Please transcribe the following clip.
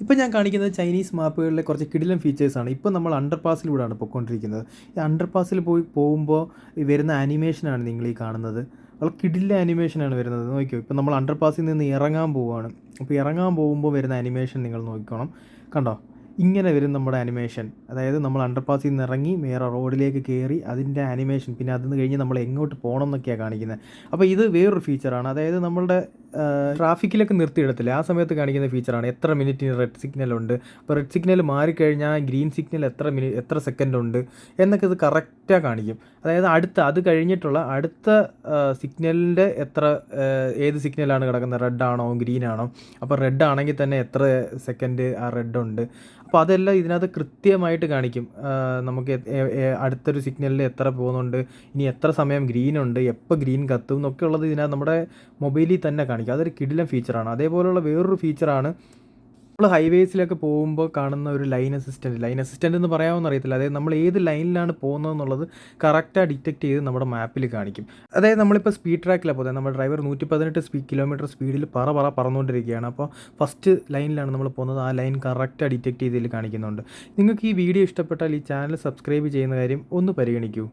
ഇപ്പോൾ ഞാൻ കാണിക്കുന്നത് ചൈനീസ് മാപ്പുകളിലെ കുറച്ച് കിടിലൻ ഫീച്ചേഴ്സാണ്. ഇപ്പോൾ നമ്മൾ അണ്ടർപാസിലൂടെയാണ് പൊയ്ക്കൊണ്ടിരിക്കുന്നത്. ഈ അണ്ടർപാസിൽ പോകുമ്പോൾ വരുന്ന ആനിമേഷനാണ് നിങ്ങളീ കാണുന്നത്. വളരെ കിടിലൻ ആനിമേഷനാണ് വരുന്നത്. നോക്കിക്കോ, ഇപ്പോൾ നമ്മൾ അണ്ടർപാസിൽ നിന്ന് ഇറങ്ങാൻ പോവുകയാണ്. അപ്പോൾ ഇറങ്ങാൻ പോകുമ്പോൾ വരുന്ന ആനിമേഷൻ നിങ്ങൾ നോക്കിക്കോണം. കണ്ടോ, ഇങ്ങനെ വരും നമ്മുടെ ആനിമേഷൻ. അതായത് നമ്മൾ അണ്ടർപാസിൽ നിന്ന് ഇറങ്ങി വേറെ റോഡിലേക്ക് കയറി അതിൻ്റെ ആനിമേഷൻ, പിന്നെ അതിന് കഴിഞ്ഞ് നമ്മൾ എങ്ങോട്ട് പോകണം എന്നൊക്കെയാണ് കാണിക്കുന്നത്. അപ്പോൾ ഇത് വേറൊരു ഫീച്ചറാണ്. അതായത് നമ്മളുടെ ട്രാഫിക്കിലൊക്കെ നിർത്തിയിടത്തില്ല, ആ സമയത്ത് കാണിക്കുന്ന ഫീച്ചറാണ്. എത്ര മിനിറ്റിന് റെഡ് സിഗ്നൽ ഉണ്ട്, അപ്പോൾ റെഡ് സിഗ്നൽ മാറിക്കഴിഞ്ഞാൽ ഗ്രീൻ സിഗ്നൽ എത്ര സെക്കൻഡ് ഉണ്ട് എന്നൊക്കെ ഇത് കറക്റ്റാಗಿ കാണിക്കും. അതായത് അത് കഴിഞ്ഞിട്ടുള്ള അടുത്ത സിഗ്നലിൻ്റെ ഏത് സിഗ്നലാണ് കിടക്കുന്നത്, റെഡ് ആണോ ഗ്രീൻ ആണോ, അപ്പോൾ റെഡ് ആണെങ്കിൽ തന്നെ എത്ര സെക്കൻഡ് ആ റെഡ് ഉണ്ട്, അപ്പോൾ അതെല്ലാം ഇതിനകത്ത് കൃത്യമായിട്ട് കാണിക്കും. നമുക്ക് അടുത്തൊരു സിഗ്നലിൽ എത്ര പോകുന്നുണ്ട്, ഇനി എത്ര സമയം ഗ്രീൻ ഉണ്ട്, എപ്പോൾ ഗ്രീൻ കത്തും എന്നൊക്കെ ഉള്ളത് ഇതിനകത്ത് നമ്മുടെ മൊബൈലിൽ തന്നെ കാണിക്കും. അതൊരു കിടിലൻ ഫീച്ചറാണ്. അതേപോലെയുള്ള വേറൊരു ഫീച്ചറാണ് നമ്മൾ ഹൈവേസിലൊക്കെ പോകുമ്പോൾ കാണുന്ന ഒരു ലൈൻ അസിസ്റ്റൻ്റ് എന്ന് പറയാമെന്ന് അറിയത്തില്ല. അതായത് നമ്മൾ ഏത് ലൈനിലാണ് പോകുന്നതെന്നുള്ളത് കറക്റ്റായി ഡിറ്റക്റ്റ് ചെയ്ത് നമ്മുടെ മാപ്പിൽ കാണിക്കും. അതായത് നമ്മളിപ്പോൾ സ്പീഡ് ട്രാക്കിലാണ് പോകുന്നത്, നമ്മുടെ ഡ്രൈവർ 118 കിലോമീറ്റർ സ്പീഡിൽ പറന്നുകൊണ്ടിരിക്കുകയാണ്. അപ്പോൾ ഫസ്റ്റ് ലൈനിലാണ് നമ്മൾ പോകുന്നത്, ആ ലൈൻ കറക്റ്റായി ഡിറ്റക്റ്റ് ചെയ്തതിൽ കാണിക്കുന്നുണ്ട്. നിങ്ങൾക്ക് ഈ വീഡിയോ ഇഷ്ടപ്പെട്ടാൽ ഈ ചാനൽ സബ്സ്ക്രൈബ് ചെയ്യുന്ന കാര്യം ഒന്ന് പരിഗണിക്കൂ.